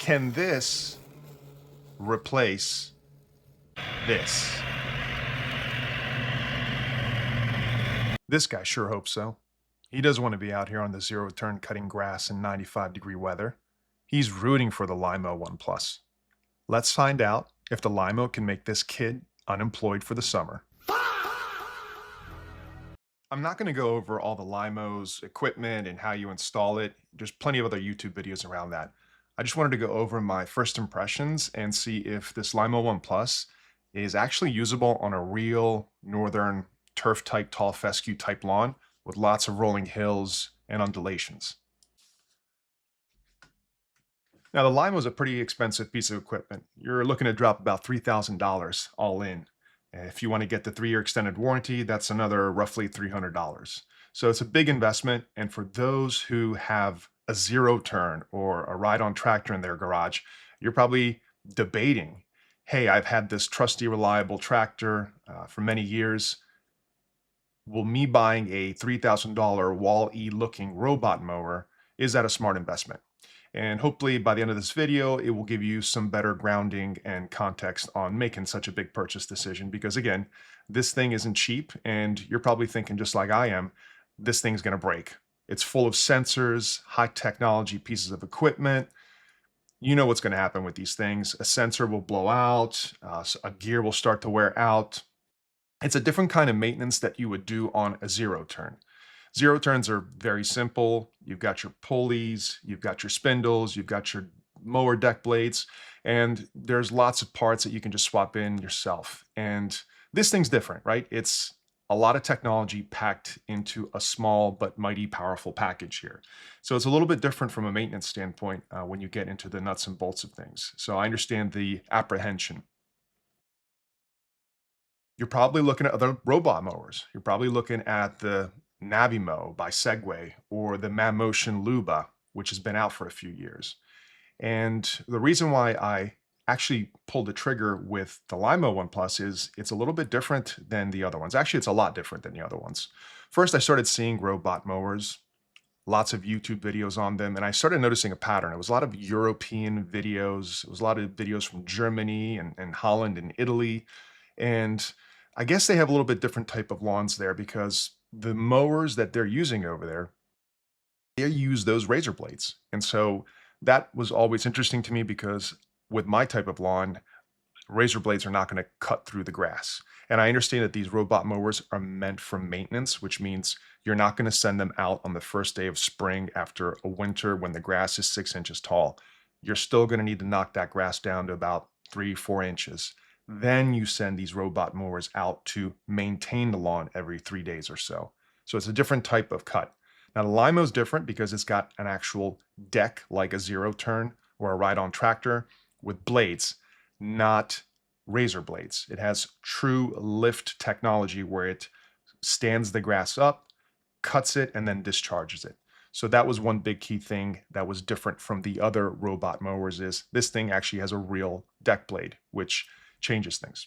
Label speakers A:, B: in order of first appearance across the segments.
A: Can this replace this? This guy sure hopes so. He doesn't want to be out here on the zero turn cutting grass in 95-degree weather. He's rooting for the Lymow One Plus. Let's find out if the Lymow can make this kid unemployed for the summer. I'm not going to go over all the Lymow's equipment and how you install it. There's plenty of other YouTube videos around that. I just wanted to go over my first impressions and see if this Lymow One Plus is actually usable on a real northern turf type tall fescue type lawn with lots of rolling hills and undulations. Now, the Lymow is a pretty expensive piece of equipment. You're looking to drop about $3,000 all in. If you want to get the 3-year extended warranty, that's another roughly $300. So it's a big investment. And for those who have a zero turn or a ride-on tractor in their garage, you're probably debating, hey, I've had this trusty, reliable tractor for many years. Will me buying a $3,000 Wall-E looking robot mower, is that a smart investment? And hopefully by the end of this video, it will give you some better grounding and context on making such a big purchase decision. Because again, this thing isn't cheap, and you're probably thinking just like I am, this thing's gonna break. It's full of sensors, high technology pieces of equipment. You know what's gonna happen with these things. A sensor will blow out, a gear will start to wear out. It's a different kind of maintenance that you would do on a zero turn. Zero turns are very simple. You've got your pulleys, you've got your spindles, you've got your mower deck blades, and there's lots of parts that you can just swap in yourself. And this thing's different, right? It's a lot of technology packed into a small but mighty powerful package here. So it's a little bit different from a maintenance standpoint when you get into the nuts and bolts of things. So I understand the apprehension. You're probably looking at other robot mowers. You're probably looking at the Navimow by Segway or the Mammotion Luba, which has been out for a few years. And the reason why I actually pulled the trigger with the Lymow One Plus is it's a little bit different than the other ones. Actually, it's a lot different than the other ones. First, I started seeing robot mowers, lots of YouTube videos on them, and I started noticing a pattern. It was a lot of European videos. It was a lot of videos from Germany and Holland and Italy. And I guess they have a little bit different type of lawns there because the mowers that they're using over there, they use those razor blades. And so that was always interesting to me because with my type of lawn, razor blades are not going to cut through the grass. And I understand that these robot mowers are meant for maintenance, which means you're not going to send them out on the first day of spring after a winter when the grass is 6 inches tall. You're still going to need to knock that grass down to about 3-4 inches. Then you send these robot mowers out to maintain the lawn every 3 days or so. So it's a different type of cut. Now the Lymow is different because it's got an actual deck like a zero turn or a ride-on tractor with blades, not razor blades. It has true lift technology where it stands the grass up, cuts it, and then discharges it. So that was one big key thing that was different from the other robot mowers is this thing actually has a real deck blade, which changes things.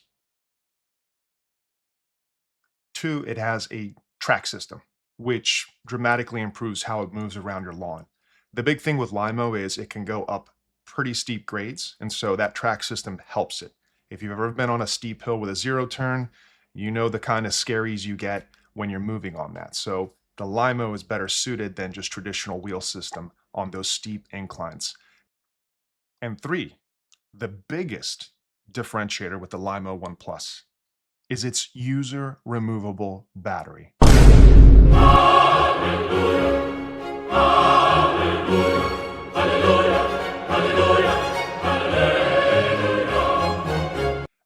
A: 2, it has a track system, which dramatically improves how it moves around your lawn. The big thing with Lymow is it can go up pretty steep grades, and so that track system helps it. If you've ever been on a steep hill with a zero turn, you know the kind of scaries you get when you're moving on that. So the Lymow is better suited than just traditional wheel system on those steep inclines. And 3, the biggest differentiator with the Lymow One Plus is its user removable battery.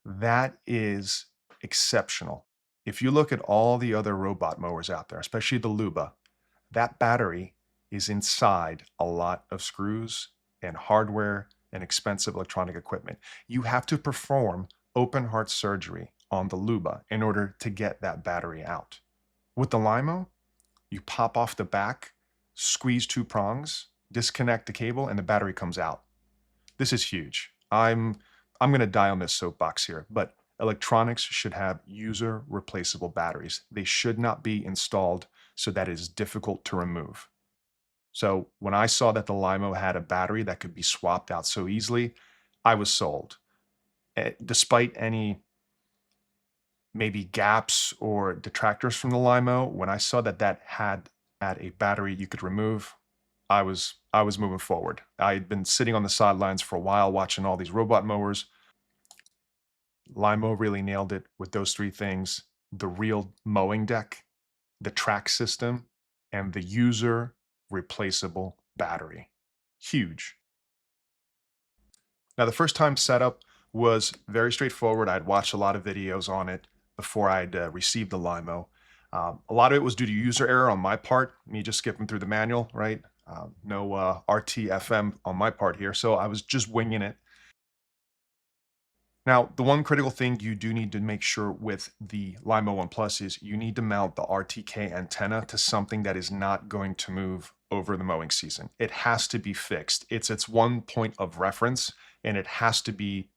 A: That is exceptional. If you look at all the other robot mowers out there, especially the Luba, that battery is inside a lot of screws and hardware and expensive electronic equipment. You have to perform open heart surgery on the Luba in order to get that battery out. With the Lymow, you pop off the back, squeeze 2 prongs, disconnect the cable, and the battery comes out. This is huge. I'm going to die on this soapbox here, but electronics should have user replaceable batteries. They should not be installed so that it is difficult to remove. So when I saw that the Lymow had a battery that could be swapped out so easily, I was sold. Despite any maybe gaps or detractors from the Lymow, when I saw that that had a battery you could remove, I was moving forward. I had been sitting on the sidelines for a while watching all these robot mowers. Lymow really nailed it with those three things: the real mowing deck, the track system, and the user replaceable battery. Huge. Now, the first time setup was very straightforward. I'd watched a lot of videos on it before I'd received the Lymow. A lot of it was due to user error on my part, me just skipping through the manual, right? No RTFM on my part here. So I was just winging it. Now, the one critical thing you do need to make sure with the Lymow One Plus is you need to mount the RTK antenna to something that is not going to move over the mowing season. It has to be fixed. It's its one point of reference and it has to be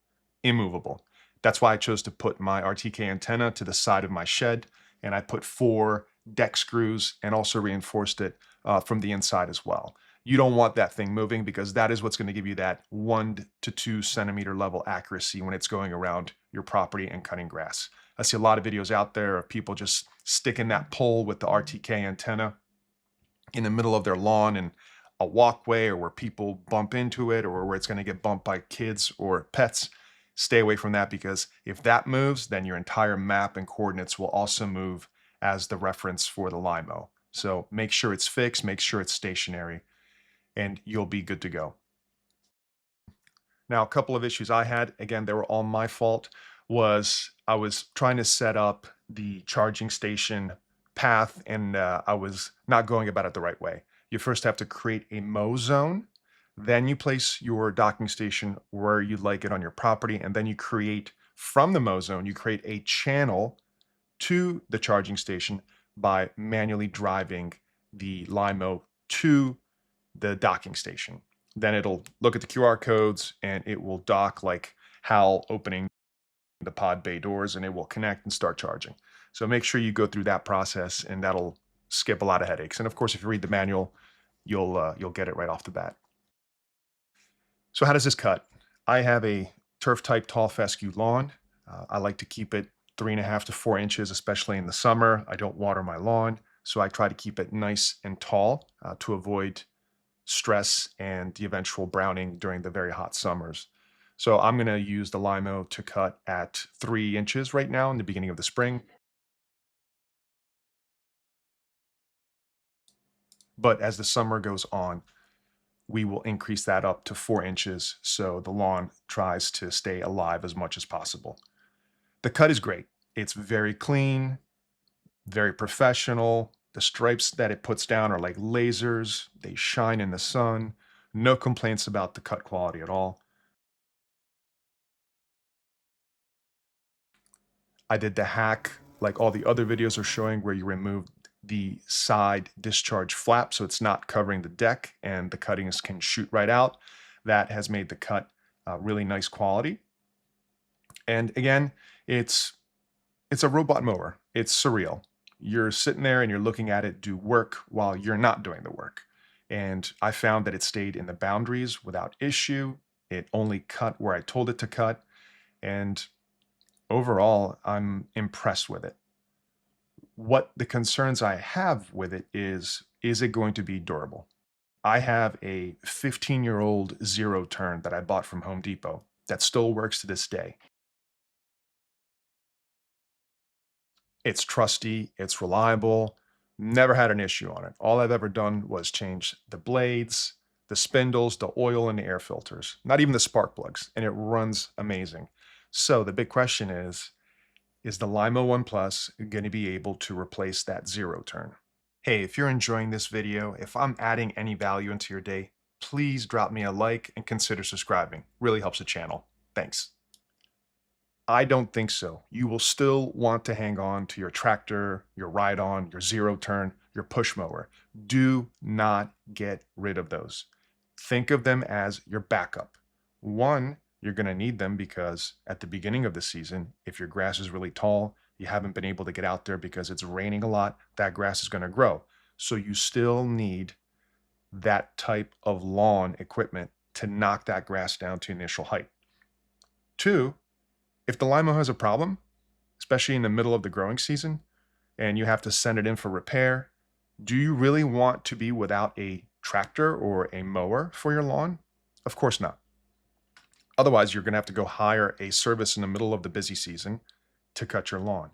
A: immovable. That's why I chose to put my RTK antenna to the side of my shed, and I put 4 deck screws and also reinforced it from the inside as well. You don't want that thing moving because that is what's going to give you that 1 to 2 centimeter level accuracy when it's going around your property and cutting grass. I see a lot of videos out there of people just sticking that pole with the RTK antenna in the middle of their lawn and a walkway, or where people bump into it, or where it's going to get bumped by kids or pets. Stay away from that, because if that moves, then your entire map and coordinates will also move as the reference for the Lymow. So make sure it's fixed, make sure it's stationary, and you'll be good to go. Now, a couple of issues I had, again, they were all my fault, was I was trying to set up the charging station path, and I was not going about it the right way. You first have to create a mow zone, then you place your docking station where you'd like it on your property, and then you create from the mow zone, you create a channel to the charging station by manually driving the Lymow to the docking station. Then it'll look at the QR codes and it will dock like Hal opening the pod bay doors, and it will connect and start charging. So make sure you go through that process, and that'll skip a lot of headaches. And of course, if you read the manual, you'll get it right off the bat. So how does this cut? I have a turf type tall fescue lawn. I like to keep it 3.5 to 4 inches, especially in the summer. I don't water my lawn, so I try to keep it nice and tall to avoid stress and the eventual browning during the very hot summers. So I'm going to use the Lymow to cut at 3 inches right now in the beginning of the spring. But as the summer goes on, we will increase that up to 4 inches so the lawn tries to stay alive as much as possible. The cut is great. It's very clean, very professional. The stripes that it puts down are like lasers. They shine in the sun. No complaints about the cut quality at all. I did the hack like all the other videos are showing, where you remove the side discharge flap so it's not covering the deck and the cuttings can shoot right out. That has made the cut really nice quality. And again, it's a robot mower. It's surreal. You're sitting there and you're looking at it do work while you're not doing the work. And I found that it stayed in the boundaries without issue. It only cut where I told it to cut. And overall, I'm impressed with it. What the concerns I have with it is it going to be durable? I have a 15-year-old zero turn that I bought from Home Depot that still works to this day. It's trusty, it's reliable, never had an issue on it. All I've ever done was change the blades, the spindles, the oil, and the air filters, not even the spark plugs, and it runs amazing. So the big question is the Lymow One Plus going to be able to replace that zero turn? Hey, if you're enjoying this video, if I'm adding any value into your day, please drop me a like and consider subscribing. Really helps the channel. Thanks. I don't think so. You will still want to hang on to your tractor, your ride-on, your zero turn, your push mower. Do not get rid of those. Think of them as your backup. One, you're going to need them because at the beginning of the season, if your grass is really tall, you haven't been able to get out there because it's raining a lot, that grass is going to grow. So you still need that type of lawn equipment to knock that grass down to initial height. Two, if the Lymow has a problem, especially in the middle of the growing season, and you have to send it in for repair, do you really want to be without a tractor or a mower for your lawn? Of course not. Otherwise, you're going to have to go hire a service in the middle of the busy season to cut your lawn.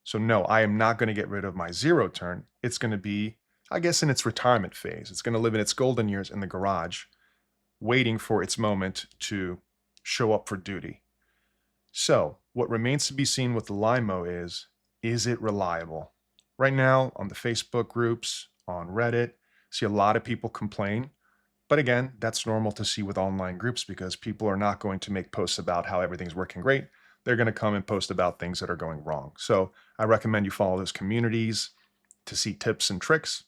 A: So no, I am not going to get rid of my zero turn. It's going to be, I guess, in its retirement phase. It's going to live in its golden years in the garage, waiting for its moment to show up for duty. So what remains to be seen with the Lymow is it reliable? Right now on the Facebook groups, on Reddit, see a lot of people complain. But again, that's normal to see with online groups because people are not going to make posts about how everything's working great. They're going to come and post about things that are going wrong. So I recommend you follow those communities to see tips and tricks.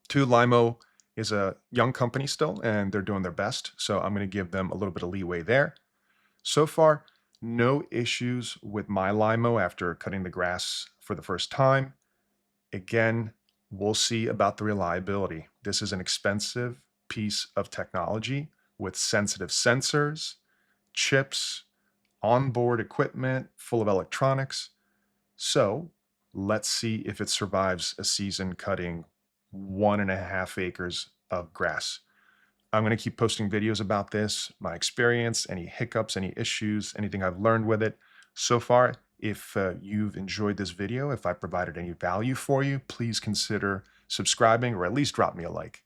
A: Two, Lymow is a young company still, and they're doing their best. So I'm going to give them a little bit of leeway there. So far, no issues with my Lymow after cutting the grass for the first time. Again, we'll see about the reliability. This is an expensive piece of technology with sensitive sensors, chips, onboard equipment full of electronics. So let's see if it survives a season cutting 1.5 acres of grass. I'm going to keep posting videos about this, my experience, any hiccups, any issues, anything I've learned with it. So far, if you've enjoyed this video, if I provided any value for you, please consider subscribing or at least drop me a like.